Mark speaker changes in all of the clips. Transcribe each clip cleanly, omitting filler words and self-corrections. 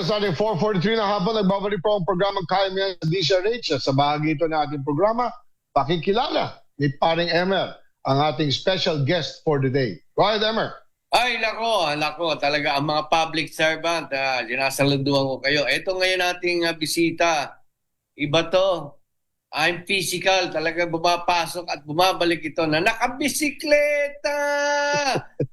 Speaker 1: oras natin 4:43 na hapon. Nagbabalik po ang programang Kaimian sa DZRH. Sa bahagi ito ng ating programa, pakikilala ni Paring Emer, ang ating special guest for the day. Go ahead, Emer.
Speaker 2: Ay, nako, talaga ang mga public servant, sinasaluduhan ko kayo. Ito ngayon nating bisita, iba to. I'm physical, talaga bumapasok at bumabalik ito na nakabisikleta!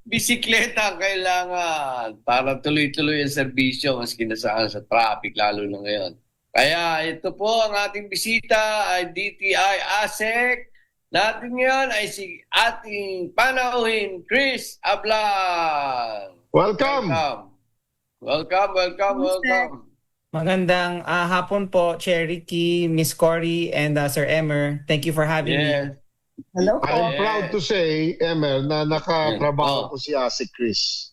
Speaker 2: Bisikleta ang kailangan para tuloy-tuloy ang serbisyo maski nasaan sa traffic, lalo na ngayon. Kaya ito po ang ating bisita ay DTI ASEC. Natin ngayon ay si ating panauhin, Chris Ablan.
Speaker 1: Welcome.
Speaker 2: Welcome.
Speaker 3: Magandang hapon po, Cherokee, Miss Cory, and Sir Emer. Thank you for having me.
Speaker 4: Hello po.
Speaker 1: I'm proud to say, Emer, na nakatrabaho ko si Asik Chris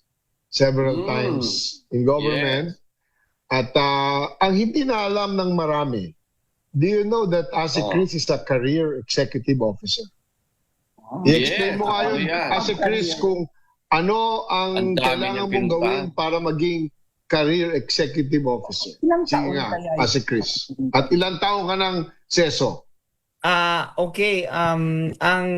Speaker 1: several times in government. At ang hindi na alam ng marami, do you know that Asik Chris is a career executive officer? I-explain mo nga yun, Asik Chris, kung ano ang kailangan mong gawin para maging career executive officer.
Speaker 4: Ilang
Speaker 1: Sige
Speaker 4: taon
Speaker 1: nga,
Speaker 4: kaya
Speaker 1: Asik Chris. At ilang taon ka ng seso?
Speaker 3: Okay, ang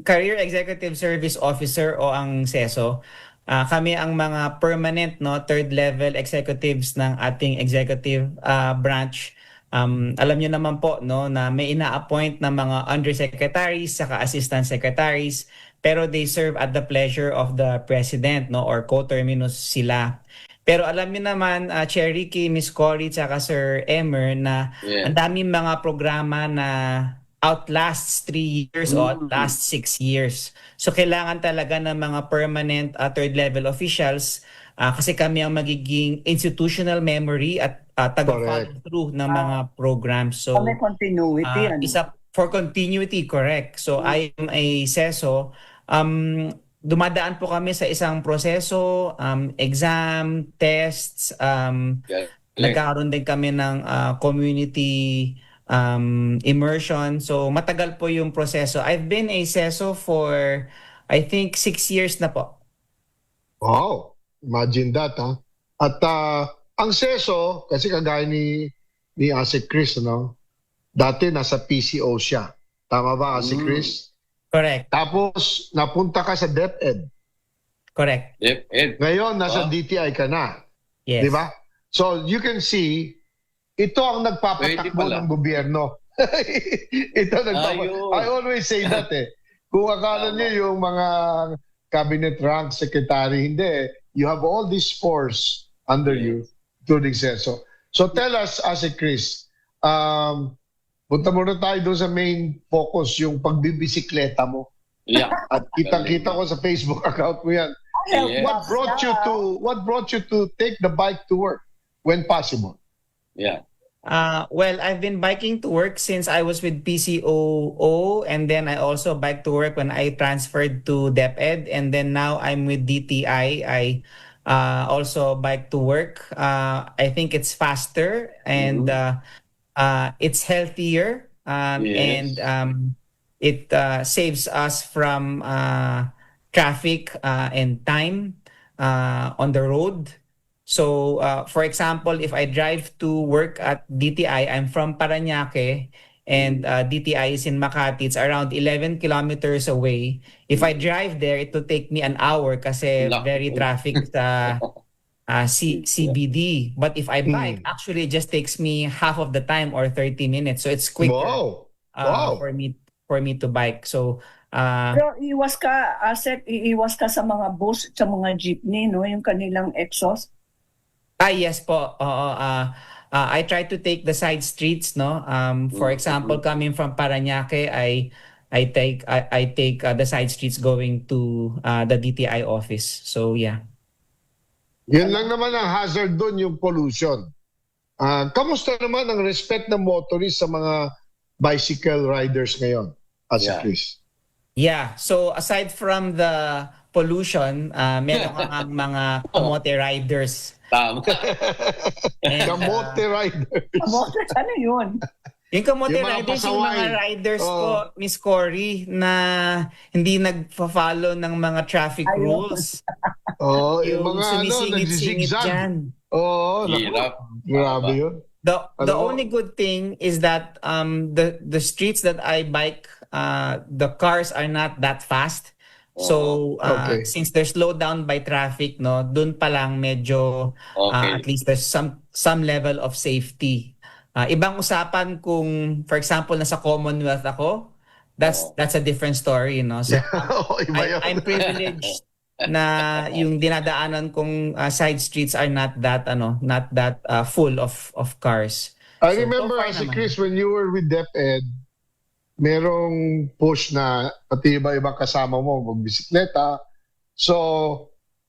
Speaker 3: Career Executive Service Officer o ang SESO, kami ang mga permanent third level executives ng ating executive branch. Alam niyo naman po na may ina-appoint na mga undersecretaries saka assistant secretaries, pero they serve at the pleasure of the president or coterminus sila. Pero alam niyo naman, Cherokee, Miss Cory, tsaka Sir Emer, na ang daming mga programa na outlasts 3 years o outlasts 6 years. So kailangan talaga ng mga permanent third level officials kasi kami ang magiging institutional memory at taga-follow through ng mga programs. So
Speaker 4: may continuity.
Speaker 3: for continuity, correct. So I am a SESO. Dumadaan po kami sa isang proseso, exam, tests, nagkakaroon din kami ng community immersion. So matagal po yung proseso. I've been a SESO for, I think, 6 years na po.
Speaker 1: Wow, imagine that, ha? At ang SESO, kasi kagaya ni Asik Chris, dati nasa PCO siya. Tama ba, Asik Chris?
Speaker 3: Correct.
Speaker 1: Tapos, napunta ka sa DepEd.
Speaker 3: Correct.
Speaker 2: DepEd.
Speaker 1: Ngayon, nasa DTI ka na.
Speaker 3: Yes.
Speaker 1: Di ba? So, you can see, ito ang nagpapatakbo ng gobyerno. Ito I always say that Kung akala niyo yung mga cabinet rank secretary, hindi. You have all these force under you, including SESO. So, tell us, Asik Chris, punta muna tayo doon sa main focus, yung pagbibisikleta mo.
Speaker 2: Yeah.
Speaker 1: At kitang-kita ko sa Facebook account mo yan. What brought you to take the bike to work when possible?
Speaker 2: Yeah.
Speaker 3: Well, I've been biking to work since I was with PCOO, and then I also bike to work when I transferred to DepEd, and then now I'm with DTI. I also bike to work. I think it's faster and it's healthier, and it saves us from traffic and time on the road. So, for example, if I drive to work at DTI, I'm from Parañaque, and DTI is in Makati. It's around 11 kilometers away. If I drive there, it will take me an hour kasi very traffic sa CBD. But if I bike, actually it just takes me half of the time or 30 minutes. So it's quicker for me to bike. So
Speaker 4: pero iwas ka sa mga bus, sa mga jeepney, yung kanilang exhaust.
Speaker 3: Yes po. I try to take the side streets, for example, coming from Parañaque, I take the side streets going to the DTI office. So yeah.
Speaker 1: Yun lang naman ang hazard doon, yung pollution. Kamusta naman ang respect ng motorist sa mga bicycle riders ngayon, Asik Chris?
Speaker 3: Yeah, so aside from the pollution, meron kang mga kamote riders.
Speaker 2: Tama.
Speaker 1: Kamote riders.
Speaker 4: Kamote, ano yun?
Speaker 3: Yung kamote
Speaker 1: Yung mga
Speaker 3: riders, yung
Speaker 1: pasaway.
Speaker 3: mga riders po, Miss Cory, na hindi nagpa-follow ng mga traffic rules.
Speaker 1: Yung
Speaker 3: Yung
Speaker 1: mga
Speaker 3: sumisingit-singit
Speaker 1: nagsisingzag.
Speaker 3: dyan.
Speaker 1: Naku.
Speaker 2: Hirap.
Speaker 1: Grabe yun.
Speaker 3: The
Speaker 1: Ano?
Speaker 3: only good thing is that the streets that I bike, the cars are not that fast. So
Speaker 1: Okay.
Speaker 3: since they're slowed down by traffic, no, dun pa lang medyo
Speaker 2: Okay.
Speaker 3: at least there's some level of safety. Ibang usapan kung for example nasa Commonwealth ako, that's a different story, no. So
Speaker 1: Oo, iba yun.
Speaker 3: I'm privileged na yung dinadaanan kong side streets are not that full of cars.
Speaker 1: I
Speaker 3: So,
Speaker 1: remember
Speaker 3: so far
Speaker 1: si
Speaker 3: naman.
Speaker 1: Chris, when you were with DepEd, merong push na pati iba-ibang kasama mo magbisikleta. So,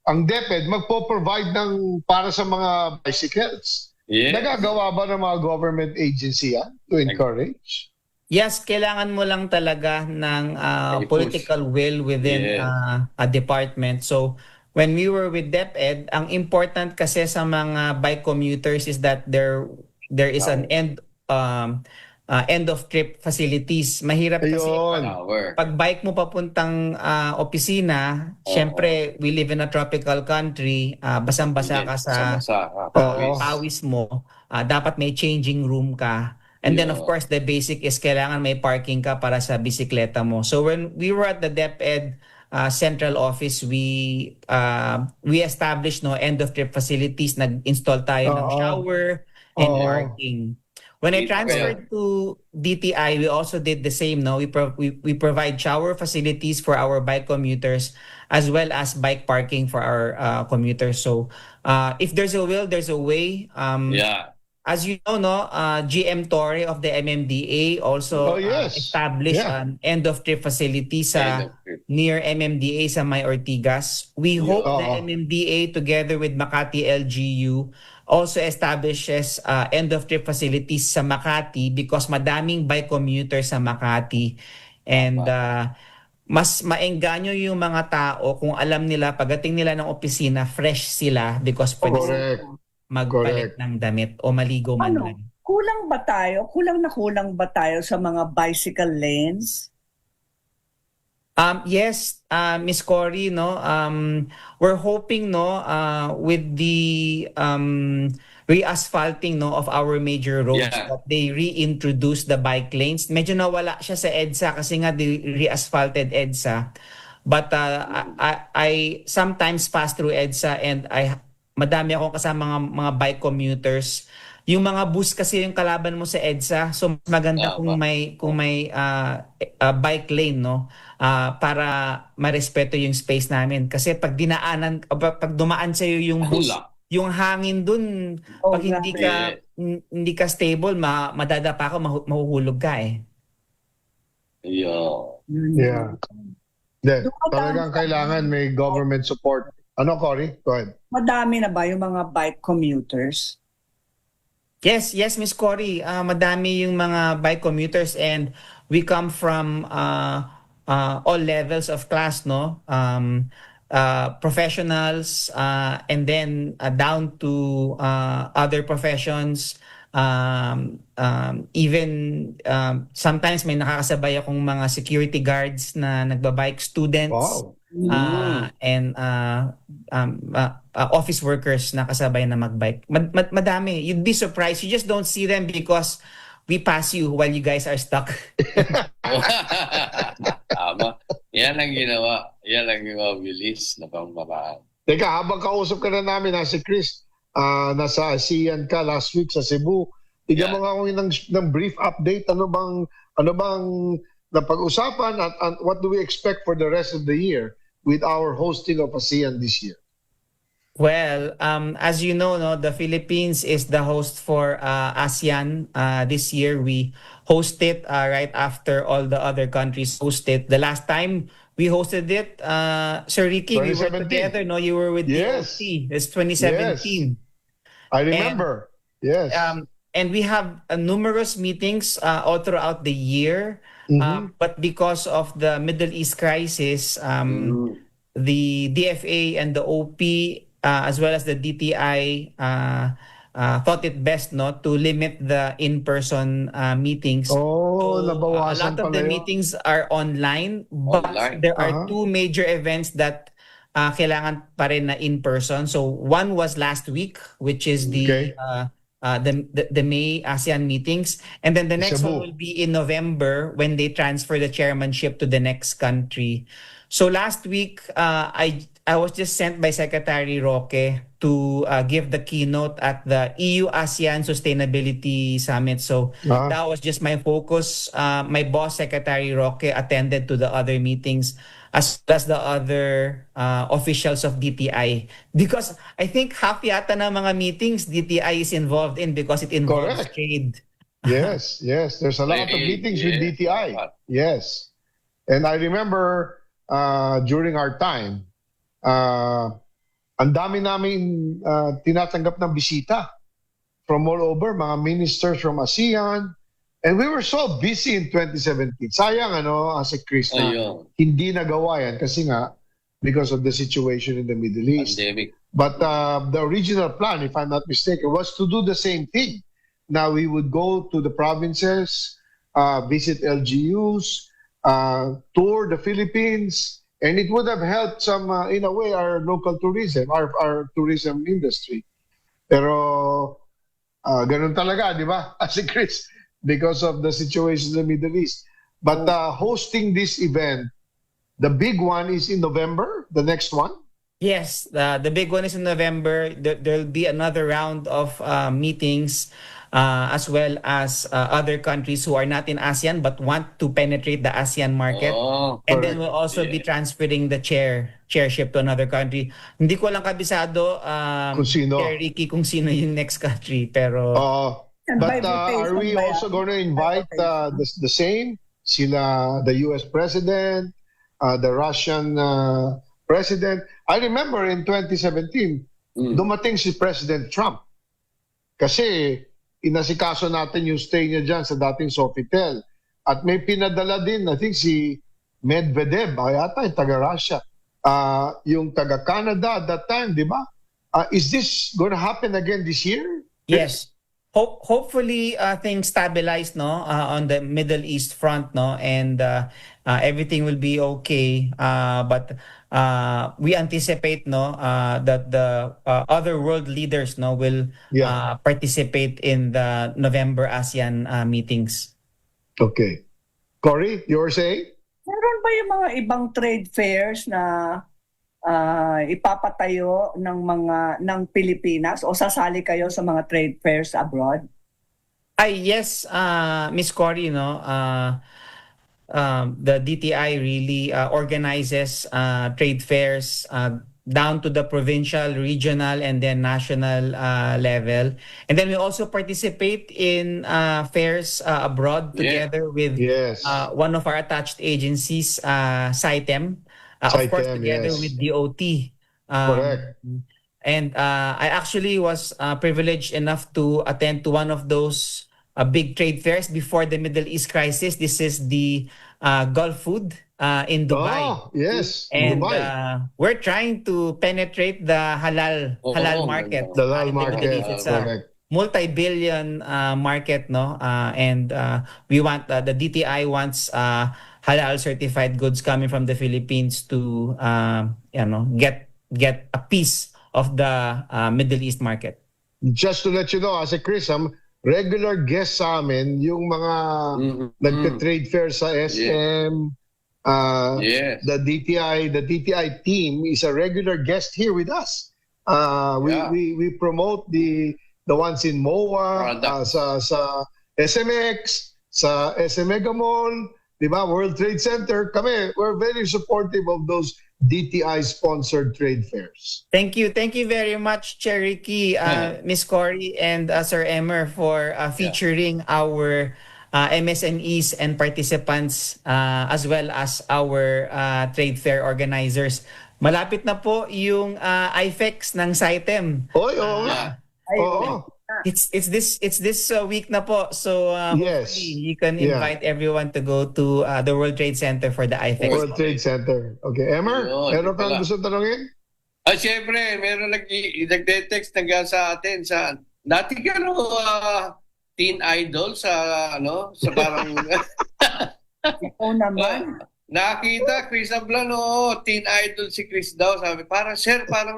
Speaker 1: ang DepEd magpo-provide ng para sa mga bicycles.
Speaker 2: Yes.
Speaker 1: Nagagawa ba ng mga government agency yan to encourage?
Speaker 3: Yes, kailangan mo lang talaga ng
Speaker 2: I-push.
Speaker 3: political will within
Speaker 2: Yes.
Speaker 3: a department. So, when we were with DepEd, ang important kasi sa mga bike commuters is that there is an end of trip facilities. Mahirap kasi
Speaker 1: Ayun.
Speaker 2: Power.
Speaker 3: pag bike mo papuntang opisina, syempre we live in a tropical country, basang-basa ka sa pawis mo, dapat may changing room ka. And then of
Speaker 2: Yeah.
Speaker 3: course the basic is kailangan may parking ka para sa bisikleta mo. So when we were at the DepEd central office, we established end of trip facilities, nag-install tayo ng
Speaker 1: Oo.
Speaker 3: shower and
Speaker 1: Oo.
Speaker 3: parking. When I transferred to DTI, we also did the same. No, we provide shower facilities for our bike commuters as well as bike parking for our commuters. So, if there's a will, there's a way.
Speaker 2: Yeah.
Speaker 3: As you know, no, GM Torre of the MMDA also
Speaker 1: Oh, yes.
Speaker 3: established
Speaker 1: Yeah.
Speaker 3: an end of trip facility
Speaker 2: End
Speaker 3: sa
Speaker 2: of trip.
Speaker 3: near MMDA sa May Ortigas. We hope the
Speaker 1: Oo.
Speaker 3: MMDA together with Makati LGU also establishes end of trip facilities sa Makati because madaming bike commuters sa Makati and mas maengganyo yung mga tao kung alam nila pagdating nila ng opisina fresh sila because pwede
Speaker 1: Correct.
Speaker 3: silang magpalit
Speaker 1: Correct.
Speaker 3: ng damit o maligo man
Speaker 4: Ano?
Speaker 3: lang.
Speaker 4: Kulang ba tayo sa mga bicycle lanes?
Speaker 3: Yes, Miss Cory, no, we're hoping, no, with the re-asphalting, no, of our major roads,
Speaker 2: Yeah.
Speaker 3: that they reintroduce the bike lanes. Medyo nawala siya sa EDSA kasi nga they re-asphalted EDSA. But I sometimes pass through EDSA and madami akong kasama mga bike commuters. Yung mga bus kasi yung kalaban mo sa EDSA, so mas maganda kung may bike lane, no, para marespeto yung space namin. Kasi pag dumaan sa yung bus,
Speaker 2: Kulang.
Speaker 3: yung hangin dun,
Speaker 4: Oh,
Speaker 3: pag hindi ka stable, madadapa ka, mahuhulog ka eh.
Speaker 2: Yeah.
Speaker 1: Yeah. Talagang kailangan may government support. Ano, Cory? Go ahead.
Speaker 4: Madami na ba yung mga bike commuters?
Speaker 3: Yes, Miss Cory. Madami yung mga bike commuters and we come from all levels of class, no? Professionals and then down to other professions. Even sometimes may nakakasabay akong mga security guards na nagbabike, students.
Speaker 1: Wow.
Speaker 3: And office workers na kasabay na magbike. Madami. You'd be surprised. You just don't see them because we pass you while you guys are stuck.
Speaker 2: Tama. Yan ang ginawa. Yan ang mabilis na pamparaan.
Speaker 1: Teka, habang kausap ka na namin, si Chris, nasa ASEAN ka last week sa Cebu. Tignan mo nga kung ng brief update. Ano bang napag-usapan at what do we expect for the rest of the year with our hosting of ASEAN this year?
Speaker 3: Well, as you know, no, the Philippines is the host for ASEAN. This year, we host it right after all the other countries host it. The last time we hosted it, Sir Ricky, we were
Speaker 1: 2017.
Speaker 3: together. No, you were with
Speaker 1: Yes.
Speaker 3: DOT. It's 2017.
Speaker 1: I remember. Yes.
Speaker 3: And we have numerous meetings all throughout the year. But because of the Middle East crisis, the DFA and the OP as well as the DTI thought it best not to limit the in-person meetings.
Speaker 1: Oh,
Speaker 3: a
Speaker 1: nabawasan
Speaker 3: lot of
Speaker 1: pala
Speaker 3: the
Speaker 1: yun.
Speaker 3: meetings are online, but
Speaker 2: Online.
Speaker 3: there are two major events that kailangan pa rin na in-person. So one was last week, which is the
Speaker 1: Okay.
Speaker 3: the May ASEAN meetings, and then the next
Speaker 1: Cebu.
Speaker 3: one will be in November when they transfer the chairmanship to the next country. So last week, I was just sent by Secretary Roque to give the keynote at the EU ASEAN Sustainability Summit. So
Speaker 1: Ah.
Speaker 3: that was just my focus. My boss, Secretary Roque, attended to the other meetings as well as the other officials of DTI. Because I think half yata ng mga meetings DTI is involved in because it involves
Speaker 1: Correct.
Speaker 3: trade.
Speaker 1: Yes, yes. There's a lot of meetings with DTI. Yes. And I remember during our time, ang dami namin tinatanggap ng bisita from all over, mga ministers from ASEAN. And we were so busy in 2017. Sayang, as a Chris, na
Speaker 2: Ayun.
Speaker 1: hindi nagawa yan kasi nga, because of the situation in the Middle East.
Speaker 2: Pandemic.
Speaker 1: But the original plan, if I'm not mistaken, was to do the same thing. Now we would go to the provinces, visit LGUs, tour the Philippines, and it would have helped some, in a way, our local tourism, our tourism industry. Pero ganun talaga, di ba? As Chris, because of the situation in the Middle East. But hosting this event, the big one is in November, the next one.
Speaker 3: Yes, the big one is in November. There'll be another round of meetings as well as other countries who are not in ASEAN but want to penetrate the ASEAN market.
Speaker 2: Oh,
Speaker 3: And then we'll also be transferring the chairship to another country. Hindi ko lang kabisado
Speaker 1: Kung sino.
Speaker 3: Chair Ricky, kung sino yung next country. Pero
Speaker 4: And by
Speaker 1: But are we
Speaker 4: rotation ba
Speaker 1: also
Speaker 4: yan?
Speaker 1: going to invite the same? Sila, the US president, the Russian president. I remember in 2017, dumating si President Trump. Kasi inasikaso natin yung stay niya dyan sa dating Sofitel. At may pinadala din, I think si Medvedev, yata yung taga-Russia, yung taga-Canada at that time, di ba? Is this going to happen again this year?
Speaker 3: yes. Hopefully things stabilize on the Middle East front and everything will be okay, but we anticipate that the other world leaders will participate in the November ASEAN meetings.
Speaker 1: Okay. Cory, you were saying?
Speaker 4: Meron ba yung mga ibang trade fairs na ipapatayo ng Pilipinas o sasali kayo sa mga trade fairs abroad?
Speaker 3: Yes, Miss Cory, the DTI really organizes trade fairs down to the provincial, regional, and then national level. And then we also participate in fairs abroad together with
Speaker 1: Yes.
Speaker 3: one of our attached agencies, SITEM, of course,
Speaker 1: SITEM,
Speaker 3: together
Speaker 1: yes.
Speaker 3: with DOT.
Speaker 1: Correct.
Speaker 3: And I actually was privileged enough to attend to one of those big trade fairs before the Middle East crisis. This is the Gulf Food in Dubai.
Speaker 1: Oh, yes.
Speaker 3: And
Speaker 1: Dubai.
Speaker 3: we're trying to penetrate the halal market.
Speaker 1: The halal
Speaker 3: in the Middle
Speaker 1: market.
Speaker 3: East. It's a
Speaker 1: Correct.
Speaker 3: multi-billion market, and we want the DTI wants halal certified goods coming from the Philippines to get a piece of the Middle East market.
Speaker 1: Just to let you know, as a Chris, regular guest sa amin, yung mga nagka-trade fair sa SM,
Speaker 2: Yes.
Speaker 1: the DTI team is a regular guest here with us. We promote the ones in MOA, sa SMX, sa SM Mega Mall, di ba? World Trade Center. Kami, we're very supportive of those DTI-sponsored trade fairs.
Speaker 3: Thank you very much, Cherokee, Miss Cory, and Sir Emmer for featuring our MSMEs and participants as well as our trade fair organizers. Malapit na po yung IFEX ng SITEM.
Speaker 1: Oy, oo nga. Oo.
Speaker 3: It's this week na po. So
Speaker 1: Yes.
Speaker 3: hopefully you can invite everyone to go to the World Trade Center for the IFEX.
Speaker 1: World Trade Center. Okay, Emmer,
Speaker 2: Ayun,
Speaker 1: meron kang
Speaker 2: wala.
Speaker 1: gusto tanongin?
Speaker 2: Siyempre, meron nagde-text sa atin sa dati teen idol sa parang
Speaker 4: Oo naman.
Speaker 2: nakita Chris Ablan, teen idol si Chris daw, sabi. Parang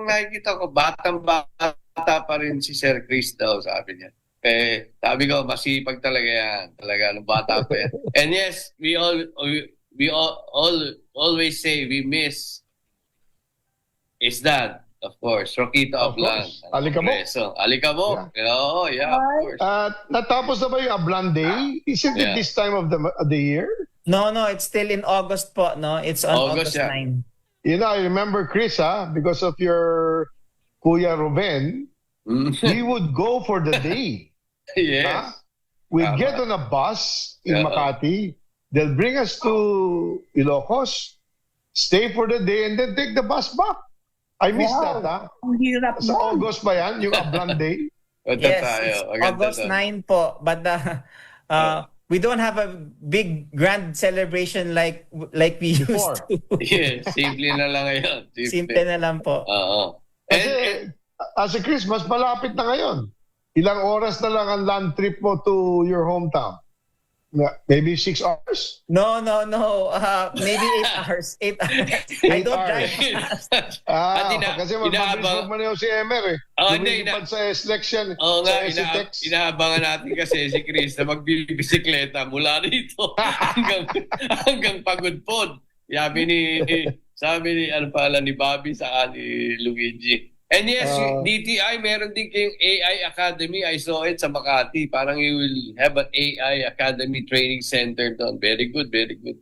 Speaker 2: nakikita ko batang bata pa rin si Sir Chris daw, sabi niya. Sabi ko, masipag talaga yan. Talaga, nung bata pa yan. And yes, we always say we miss is that, of course, Roquito
Speaker 1: Of
Speaker 2: Ablan.
Speaker 1: course. Alikabok.
Speaker 2: So, Alikabok. Oh, yeah, of course.
Speaker 1: Natapos na ba yung Ablan Day? Isn't it
Speaker 2: Yeah.
Speaker 1: this time of the year?
Speaker 3: No, it's still in August po, no? It's on
Speaker 2: August,
Speaker 3: August
Speaker 2: yeah.
Speaker 3: 9.
Speaker 1: You know, I remember Chris, because of your Kuya Ruben, we would go for the day.
Speaker 2: Yes.
Speaker 1: Huh? We'd
Speaker 2: Tama.
Speaker 1: get on a bus in
Speaker 2: Yeah.
Speaker 1: Makati. They'll bring us to Ilocos, stay for the day, and then take the bus back. I miss
Speaker 4: Wow.
Speaker 1: that, ha?
Speaker 4: Ang hirap
Speaker 1: Sa
Speaker 4: mo.
Speaker 1: August ba yan, yung Ablan Day?
Speaker 2: Punta
Speaker 3: Yes,
Speaker 2: tayo.
Speaker 3: it's
Speaker 2: Maganda
Speaker 3: August
Speaker 2: to.
Speaker 3: 9 po. But we don't have a big grand celebration like we used
Speaker 1: Before.
Speaker 3: to.
Speaker 2: Yes, simple na lang ngayon.
Speaker 3: Simple na lang po.
Speaker 2: Oo.
Speaker 1: Kasi, as a Christmas, malapit na ngayon. Ilang oras na lang ang land trip mo to your hometown? Maybe 6 hours?
Speaker 3: No. Maybe 8 hours. 8 hours. I
Speaker 1: 8
Speaker 3: don't
Speaker 1: hours.
Speaker 3: drive fast.
Speaker 1: Kasi mag-Facebook man yun si Emer eh.
Speaker 2: Oh, hindi,
Speaker 1: Lumilipad sa selection,
Speaker 2: Oo nga,
Speaker 1: sa SCTEX.
Speaker 2: inaabangan natin kasi si Chris na magbibisikleta mula rito hanggang Pagudpod. Sabi ni ano pala ni Bobby sa ni Luigi. And yes, DTI, meron din kayong AI Academy. I saw it sa Makati. Parang you will have an AI Academy training center doon. Very good, very good.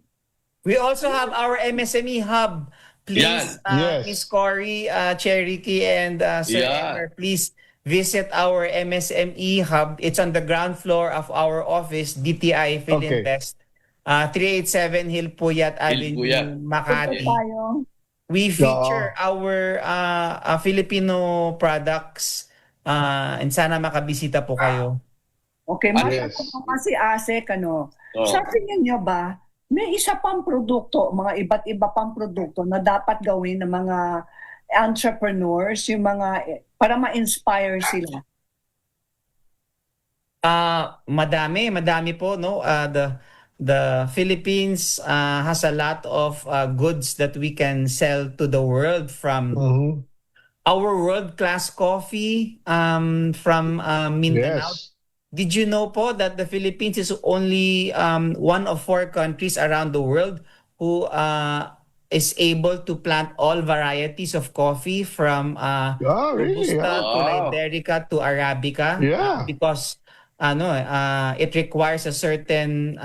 Speaker 3: We also have our MSME hub. Please,
Speaker 1: Yes.
Speaker 3: Miss Cory, Cherokee, and Sir
Speaker 2: Yeah.
Speaker 3: Emer, please visit our MSME hub. It's on the ground floor of our office, DTI Philinvest. 387 Hilpuyat Avenue,
Speaker 2: Hilpuyat.
Speaker 3: Makati.
Speaker 4: Tayo.
Speaker 3: We feature our Filipino products and sana makabisita po kayo.
Speaker 4: Okay,
Speaker 1: Yes.
Speaker 4: matanong si Asek,
Speaker 2: Oh.
Speaker 4: sa tingin niyo ba, may isa pang produkto, mga iba't iba pang produkto na dapat gawin ng mga entrepreneurs, yung mga, para ma-inspire sila?
Speaker 3: Madami po, no? The Philippines has a lot of goods that we can sell to the world, from
Speaker 1: Mhm.
Speaker 3: our world-class coffee from Mindanao.
Speaker 1: Yes.
Speaker 3: Did you know po that the Philippines is only one of 4 countries around the world who is able to plant all varieties of coffee, from
Speaker 1: Really?
Speaker 3: Robusta
Speaker 1: Yeah.
Speaker 3: to Liberica to Arabica,
Speaker 1: Yeah.
Speaker 3: because it requires a certain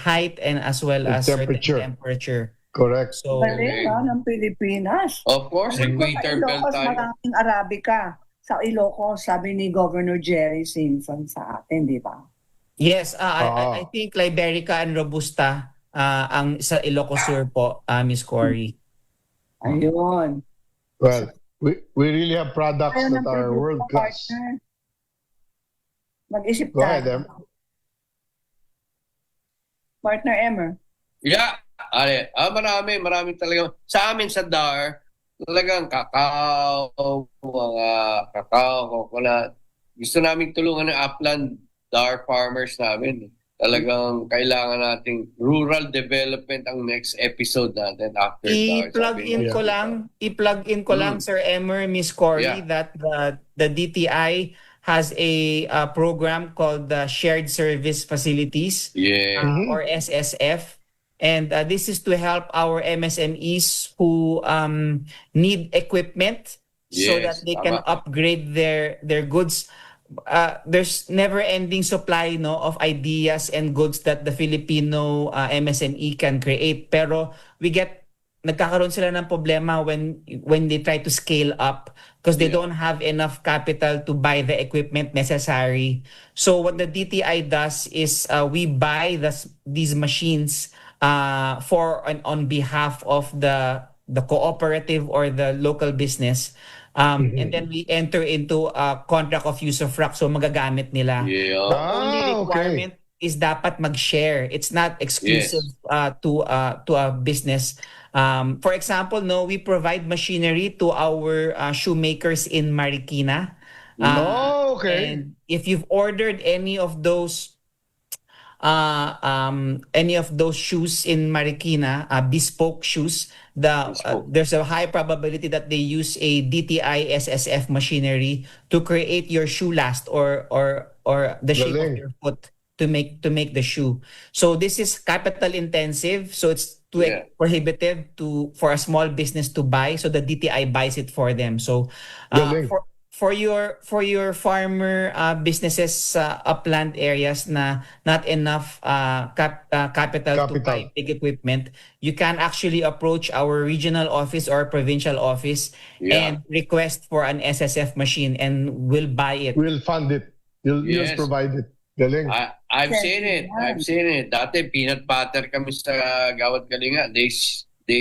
Speaker 3: height and as well as
Speaker 1: Temperature.
Speaker 3: certain temperature.
Speaker 1: Correct.
Speaker 3: So
Speaker 4: Galing ng Pilipinas.
Speaker 2: Of course,
Speaker 4: Sa
Speaker 2: equator belt
Speaker 4: Ilocos,
Speaker 2: tayo.
Speaker 4: maraming Arabica. Sa Ilocos, sabi ni Governor Jerry Simpson sa atin, di ba?
Speaker 3: yes, I think Liberica and Robusta ang sa Ilocos Sur po, Miss Cory.
Speaker 4: Ayun.
Speaker 1: Well, we really have products
Speaker 4: Ayaw
Speaker 1: that
Speaker 4: ng
Speaker 1: are
Speaker 4: produkto,
Speaker 1: world class.
Speaker 4: partner. Mag-isip
Speaker 1: Go ahead,
Speaker 4: tayo.
Speaker 1: Em.
Speaker 4: Partner Emer.
Speaker 2: Yeah. Marami talaga. Sa amin sa DAR, talagang kakao, mga kakao, coconut. Gusto namin tulungan ng upland DAR farmers namin. Talagang kailangan nating rural development ang next episode natin after DAR.
Speaker 3: I-plug in ko lang, Sir Emer, Miss Cory,
Speaker 2: Yeah.
Speaker 3: that the DTI has a program called the Shared Service Facilities,
Speaker 2: Yeah.
Speaker 3: or SSF. And this is to help our MSMEs who need equipment so
Speaker 2: Yes,
Speaker 3: that they can
Speaker 2: tama.
Speaker 3: upgrade their goods. There's never-ending supply, no, of ideas and goods that the Filipino MSME can create. Pero nagkakaroon sila ng problema when they try to scale up, because they don't have enough capital to buy the equipment necessary. So what the DTI does is we buy these machines on behalf of the cooperative or the local business. And then we enter into a contract of use of rack, so magagamit nila.
Speaker 2: Yeah.
Speaker 3: The only
Speaker 1: okay.
Speaker 3: requirement is dapat mag-share. It's not exclusive to a business. For example, we provide machinery to our shoemakers in Marikina.
Speaker 1: Okay.
Speaker 3: And if you've ordered any of those any of those shoes in Marikina, bespoke shoes, there's a high probability that they use a DTI SSF machinery to create your shoe last or the shape of
Speaker 1: Galing.
Speaker 3: your foot to make the shoe. So this is capital intensive, so it's too prohibitive for a small business to buy, so the DTI buys it for them. So
Speaker 1: Galing.
Speaker 3: for your farmer businesses upland areas na not enough capital to buy big equipment, you can actually approach our regional office or provincial office and request for an SSF machine, and we'll buy it.
Speaker 1: We'll fund it. You'll just provide it. Galing.
Speaker 2: I've seen it. Dati peanut butter kami sa Gawad Kalinga. They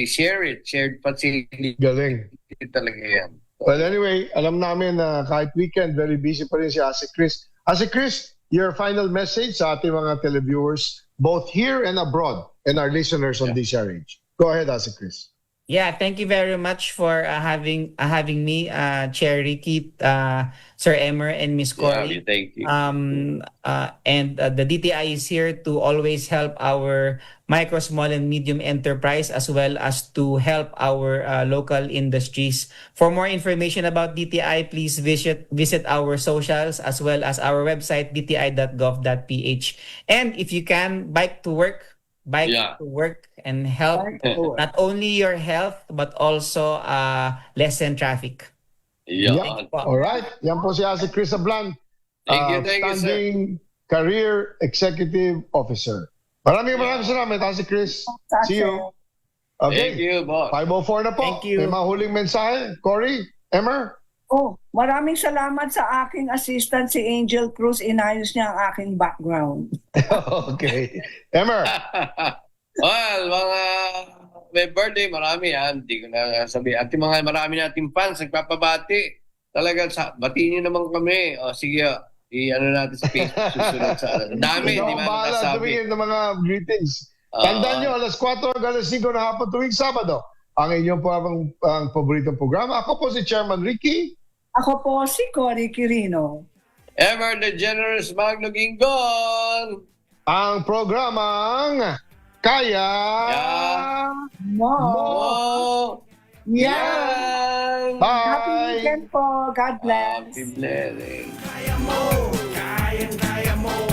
Speaker 2: shared facility
Speaker 1: Galing.
Speaker 2: talaga yan.
Speaker 1: Well, anyway, alam namin na kahit weekend, very busy pa rin si Ase Chris. Ase Chris, your final message sa ating mga televiewers, both here and abroad, and our listeners on DCRH. Go ahead, Ase Chris.
Speaker 3: Yeah, thank you very much for having me, Chair Ricky, Sir Emer, and Miss Cory.
Speaker 2: Thank you.
Speaker 3: The DTI is here to always help our micro, small, and medium enterprise, as well as to help our local industries. For more information about DTI, please visit our socials as well as our website, dti.gov.ph. And if you can, bike to work and help not only your health but also lessen traffic.
Speaker 2: Yeah.
Speaker 1: All right. Yan po si Ase Chris Ablan,
Speaker 2: Thank you,
Speaker 1: Standing Career Executive Officer. Maraming salamat, Ase Chris. See you.
Speaker 2: Thank
Speaker 1: Okay.
Speaker 2: you, boss.
Speaker 1: 5:04 na po.
Speaker 3: Thank you.
Speaker 1: May mga huling mensahe. Cory, Emer?
Speaker 4: Maraming salamat sa aking assistant, si Angel Cruz. Inayos niya ang aking background.
Speaker 1: Okay. Emer?
Speaker 2: Well, may birthday, marami yan. Hindi ko na sabihin. At yung marami nating fans, nagpapabati. Talaga, batiin niyo naman kami. O sige, i-ano natin sa Facebook, susunod sa dami, di ba
Speaker 1: Bahala
Speaker 2: nakasabi.
Speaker 1: tumingin ng mga greetings. Tandaan nyo, alas 4 hanggang alas 5 na hapon tuwing Sabado. Ang inyong ang paboritong programa. Ako po si Chairman Ricky.
Speaker 4: Ako po si Cory Quirino.
Speaker 2: Ever the Generous Magno Gingon.
Speaker 1: Ang programang Kaya
Speaker 4: Mo.
Speaker 2: Oh,
Speaker 4: Yan.
Speaker 2: yan.
Speaker 4: Happy
Speaker 1: Bye!
Speaker 4: weekend po. God bless.
Speaker 2: Happy blessing.
Speaker 5: Kaya mo, kaya mo.